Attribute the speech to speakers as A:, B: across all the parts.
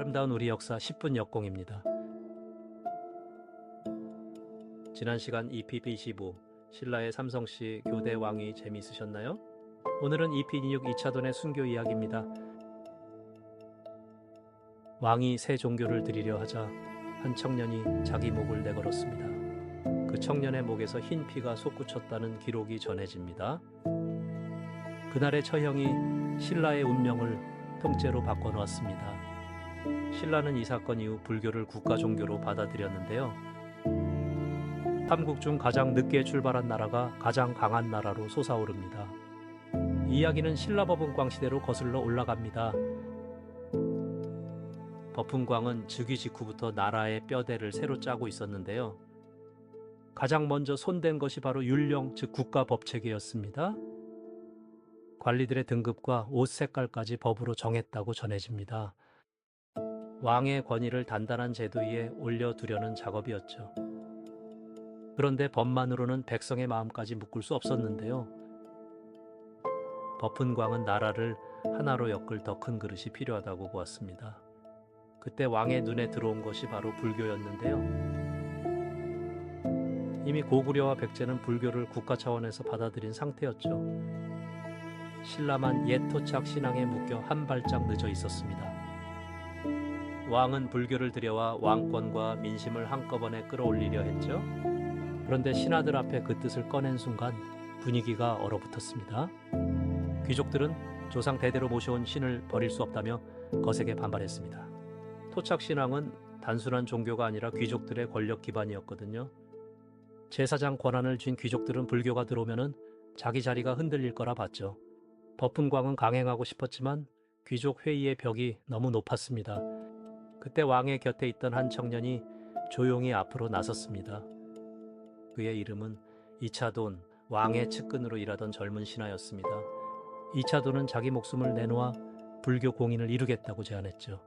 A: 아름다운 우리 역사 10분 역공입니다. 지난 시간 EP25 신라의 삼성시 교대 왕위 재미있으셨나요? 오늘은 EP26 이차돈의 순교 이야기입니다. 왕이 새 종교를 드리려 하자 한 청년이 자기 목을 내걸었습니다. 그 청년의 목에서 흰 피가 솟구쳤다는 기록이 전해집니다. 그날의 처형이 신라의 운명을 통째로 바꿔놓았습니다. 신라는 이 사건 이후 불교를 국가 종교로 받아들였는데요. 삼국 중 가장 늦게 출발한 나라가 가장 강한 나라로 솟아오릅니다. 이 이야기는 신라 법은광 시대로 거슬러 올라갑니다. 법은광은 즉위 직후부터 나라의 뼈대를 새로 짜고 있었는데요. 가장 먼저 손댄 것이 바로 율령, 즉 국가 법체계였습니다. 관리들의 등급과 옷 색깔까지 법으로 정했다고 전해집니다. 왕의 권위를 단단한 제도 위에 올려두려는 작업이었죠. 그런데 법만으로는 백성의 마음까지 묶을 수 없었는데요. 법은광은 나라를 하나로 엮을 더 큰 그릇이 필요하다고 보았습니다. 그때 왕의 눈에 들어온 것이 바로 불교였는데요. 이미 고구려와 백제는 불교를 국가 차원에서 받아들인 상태였죠. 신라만 옛 토착 신앙에 묶여 한 발짝 늦어 있었습니다. 왕은 불교를 들여와 왕권과 민심을 한꺼번에 끌어올리려 했죠. 그런데 신하들 앞에 그 뜻을 꺼낸 순간 분위기가 얼어붙었습니다. 귀족들은 조상 대대로 모셔온 신을 버릴 수 없다며 거세게 반발했습니다. 토착 신앙은 단순한 종교가 아니라 귀족들의 권력 기반이었거든요. 제사장 권한을 쥔 귀족들은 불교가 들어오면은 자기 자리가 흔들릴 거라 봤죠. 법은광은 강행하고 싶었지만 귀족 회의의 벽이 너무 높았습니다. 그때 왕의 곁에 있던 한 청년이 조용히 앞으로 나섰습니다. 그의 이름은 이차돈, 왕의 측근으로 일하던 젊은 신하였습니다. 이차돈은 자기 목숨을 내놓아 불교 공인을 이루겠다고 제안했죠.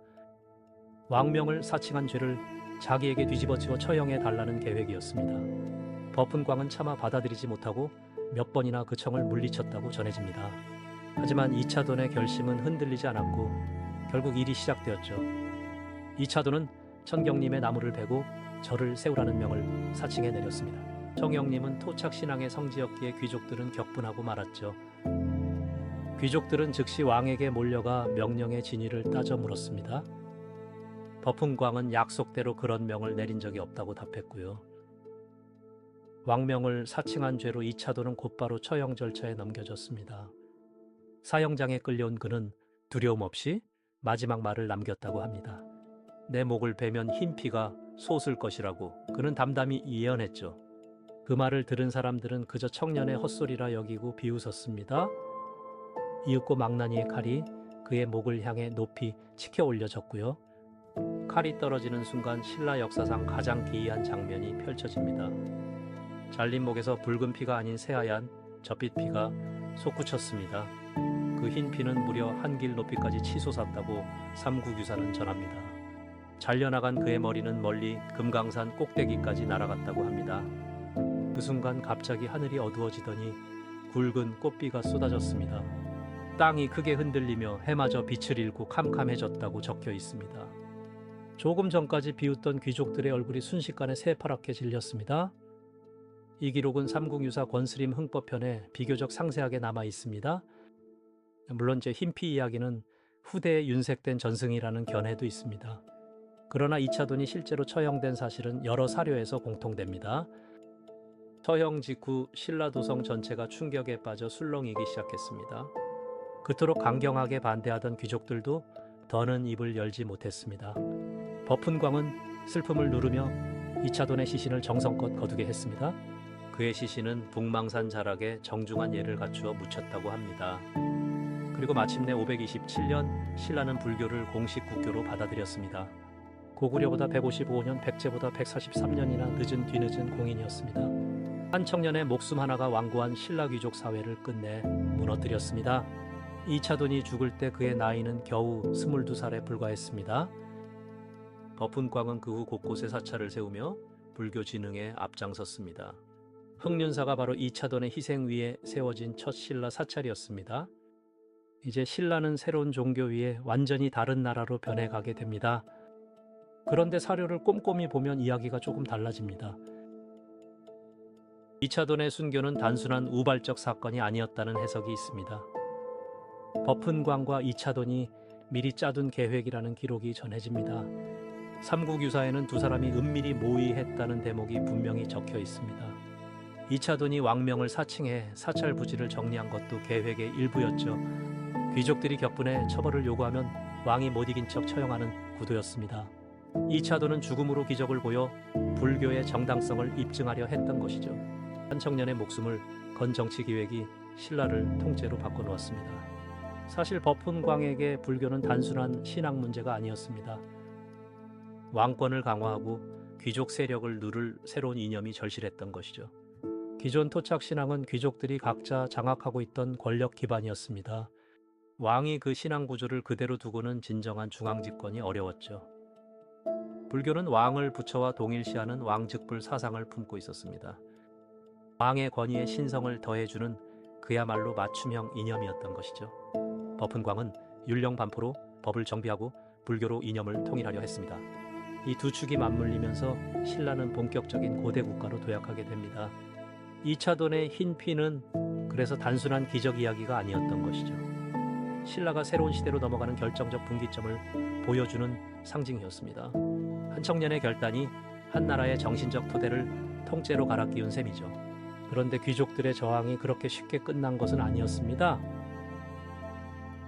A: 왕명을 사칭한 죄를 자기에게 뒤집어치워 처형해 달라는 계획이었습니다. 법은광은 차마 받아들이지 못하고 몇 번이나 그 청을 물리쳤다고 전해집니다. 하지만 이차돈의 결심은 흔들리지 않았고 결국 일이 시작되었죠. 이차돈은 천경님의 나무를 베고 절을 세우라는 명을 사칭해 내렸습니다. 천경님은 토착 신앙의 성지였기에 귀족들은 격분하고 말았죠. 귀족들은 즉시 왕에게 몰려가 명령의 진위를 따져 물었습니다. 법은광은 약속대로 그런 명을 내린 적이 없다고 답했고요. 왕명을 사칭한 죄로 이차돈은 곧바로 처형 절차에 넘겨졌습니다. 사형장에 끌려온 그는 두려움 없이 마지막 말을 남겼다고 합니다. 내 목을 베면 흰 피가 솟을 것이라고 그는 담담히 예언했죠. 그 말을 들은 사람들은 그저 청년의 헛소리라 여기고 비웃었습니다. 이윽고 망나니의 칼이 그의 목을 향해 높이 치켜 올려졌고요. 칼이 떨어지는 순간 신라 역사상 가장 기이한 장면이 펼쳐집니다. 잘린 목에서 붉은 피가 아닌 새하얀 젖빛 피가 솟구쳤습니다. 그 흰 피는 무려 한 길 높이까지 치솟았다고 삼국유사는 전합니다. 잘려나간 그의 머리는 멀리 금강산 꼭대기까지 날아갔다고 합니다. 그 순간 갑자기 하늘이 어두워지더니 굵은 꽃비가 쏟아졌습니다. 땅이 크게 흔들리며 해마저 빛을 잃고 캄캄해졌다고 적혀 있습니다. 조금 전까지 비웃던 귀족들의 얼굴이 순식간에 새파랗게 질렸습니다. 이 기록은 삼국유사 권스림 흥법편에 비교적 상세하게 남아 있습니다. 물론 제 흰피 이야기는 후대에 윤색된 전승이라는 견해도 있습니다. 그러나 이차돈이 실제로 처형된 사실은 여러 사료에서 공통됩니다. 처형 직후 신라도성 전체가 충격에 빠져 술렁이기 시작했습니다. 그토록 강경하게 반대하던 귀족들도 더는 입을 열지 못했습니다. 법은광은 슬픔을 누르며 이차돈의 시신을 정성껏 거두게 했습니다. 그의 시신은 북망산 자락에 정중한 예를 갖추어 묻혔다고 합니다. 그리고 마침내 527년 신라는 불교를 공식 국교로 받아들였습니다. 고구려보다 155년, 백제보다 143년이나 뒤늦은 공인이었습니다. 한 청년의 목숨 하나가 완고한 신라 귀족 사회를 끝내 무너뜨렸습니다. 이차돈이 죽을 때 그의 나이는 겨우 22살에 불과했습니다. 법은광은 그 후 곳곳에 사찰을 세우며 불교 진흥에 앞장섰습니다. 흑륜사가 바로 이차돈의 희생 위에 세워진 첫 신라 사찰이었습니다. 이제 신라는 새로운 종교 위에 완전히 다른 나라로 변해가게 됩니다. 그런데 사료를 꼼꼼히 보면 이야기가 조금 달라집니다. 이차돈의 순교는 단순한 우발적 사건이 아니었다는 해석이 있습니다. 버푼광과 이차돈이 미리 짜둔 계획이라는 기록이 전해집니다. 삼국유사에는 두 사람이 은밀히 모의했다는 대목이 분명히 적혀 있습니다. 이차돈이 왕명을 사칭해 사찰 부지를 정리한 것도 계획의 일부였죠. 귀족들이 격분해 처벌을 요구하면 왕이 못 이긴 척 처형하는 구도였습니다. 이차돈은 죽음으로 기적을 보여 불교의 정당성을 입증하려 했던 것이죠. 한 청년의 목숨을 건 정치 기획이 신라를 통째로 바꿔놓았습니다. 사실 버푼광에게 불교는 단순한 신앙 문제가 아니었습니다. 왕권을 강화하고 귀족 세력을 누를 새로운 이념이 절실했던 것이죠. 기존 토착 신앙은 귀족들이 각자 장악하고 있던 권력 기반이었습니다. 왕이 그 신앙 구조를 그대로 두고는 진정한 중앙 집권이 어려웠죠. 불교는 왕을 부처와 동일시하는 왕즉불 사상을 품고 있었습니다. 왕의 권위에 신성을 더해주는 그야말로 맞춤형 이념이었던 것이죠. 버푼광은 율령 반포로 법을 정비하고 불교로 이념을 통일하려 했습니다. 이 두 축이 맞물리면서 신라는 본격적인 고대 국가로 도약하게 됩니다. 이차돈의 흰 피는 그래서 단순한 기적 이야기가 아니었던 것이죠. 신라가 새로운 시대로 넘어가는 결정적 분기점을 보여주는 상징이었습니다. 한 청년의 결단이 한 나라의 정신적 토대를 통째로 갈아 끼운 셈이죠. 그런데 귀족들의 저항이 그렇게 쉽게 끝난 것은 아니었습니다.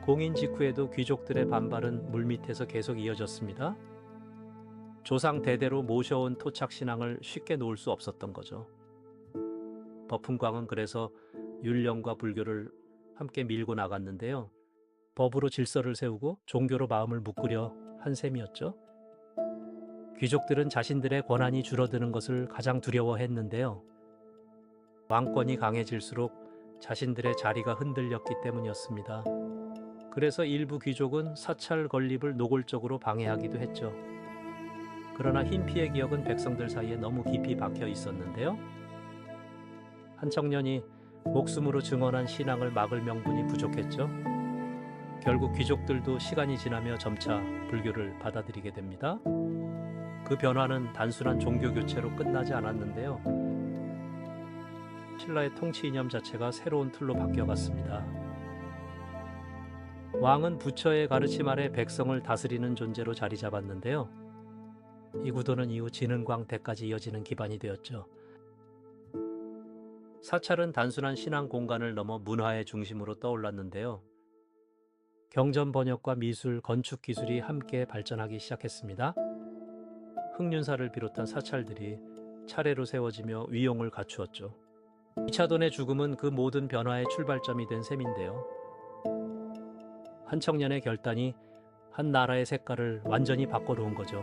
A: 공인 직후에도 귀족들의 반발은 물밑에서 계속 이어졌습니다. 조상 대대로 모셔온 토착 신앙을 쉽게 놓을 수 없었던 거죠. 버푼광은 그래서 율령과 불교를 함께 밀고 나갔는데요. 법으로 질서를 세우고 종교로 마음을 묶으려 한 셈이었죠. 귀족들은 자신들의 권한이 줄어드는 것을 가장 두려워했는데요. 왕권이 강해질수록 자신들의 자리가 흔들렸기 때문이었습니다. 그래서 일부 귀족은 사찰 건립을 노골적으로 방해하기도 했죠. 그러나 흰피의 기억은 백성들 사이에 너무 깊이 박혀 있었는데요. 한 청년이 목숨으로 증언한 신앙을 막을 명분이 부족했죠. 결국 귀족들도 시간이 지나며 점차 불교를 받아들이게 됩니다. 그 변화는 단순한 종교 교체로 끝나지 않았는데요. 신라의 통치 이념 자체가 새로운 틀로 바뀌어갔습니다. 왕은 부처의 가르침 아래 백성을 다스리는 존재로 자리 잡았는데요. 이 구도는 이후 진흥광 때까지 이어지는 기반이 되었죠. 사찰은 단순한 신앙 공간을 넘어 문화의 중심으로 떠올랐는데요. 경전 번역과 미술, 건축 기술이 함께 발전하기 시작했습니다. 흑륜사를 비롯한 사찰들이 차례로 세워지며 위용을 갖추었죠. 이차돈의 죽음은 그 모든 변화의 출발점이 된 셈인데요. 한 청년의 결단이 한 나라의 색깔을 완전히 바꿔놓은 거죠.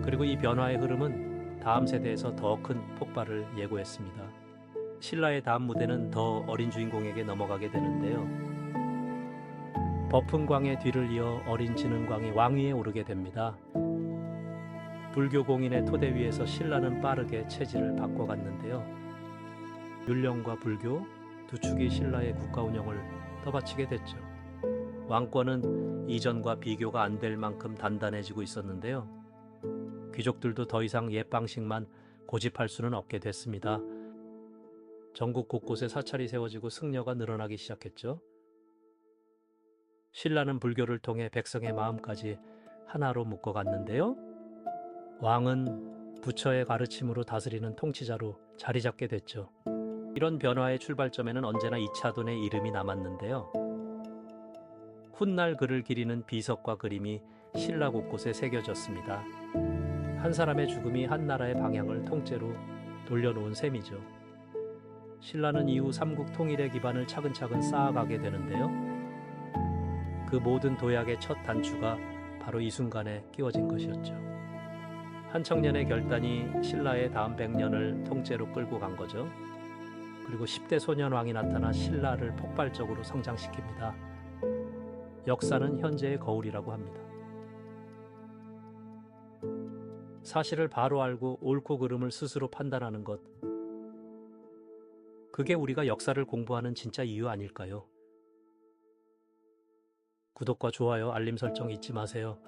A: 그리고 이 변화의 흐름은 다음 세대에서 더 큰 폭발을 예고했습니다. 신라의 다음 무대는 더 어린 주인공에게 넘어가게 되는데요. 버푼광의 뒤를 이어 어린 진흥광이 왕위에 오르게 됩니다. 불교 공인의 토대 위에서 신라는 빠르게 체질을 바꿔갔는데요. 율령과 불교 두 축이 신라의 국가 운영을 떠받치게 됐죠. 왕권은 이전과 비교가 안 될 만큼 단단해지고 있었는데요. 귀족들도 더 이상 옛 방식만 고집할 수는 없게 됐습니다. 전국 곳곳에 사찰이 세워지고 승려가 늘어나기 시작했죠. 신라는 불교를 통해 백성의 마음까지 하나로 묶어갔는데요. 왕은 부처의 가르침으로 다스리는 통치자로 자리 잡게 됐죠. 이런 변화의 출발점에는 언제나 이차돈의 이름이 남았는데요. 훗날 그를 기리는 비석과 그림이 신라 곳곳에 새겨졌습니다. 한 사람의 죽음이 한 나라의 방향을 통째로 돌려놓은 셈이죠. 신라는 이후 삼국 통일의 기반을 차근차근 쌓아가게 되는데요. 그 모든 도약의 첫 단추가 바로 이 순간에 끼워진 것이었죠. 한 청년의 결단이 신라의 다음 100년을 통째로 끌고 간 거죠. 그리고 10대 소년왕이 나타나 신라를 폭발적으로 성장시킵니다. 역사는 현재의 거울이라고 합니다. 사실을 바로 알고 옳고 그름을 스스로 판단하는 것, 그게 우리가 역사를 공부하는 진짜 이유 아닐까요? 구독과 좋아요, 알림 설정 잊지 마세요.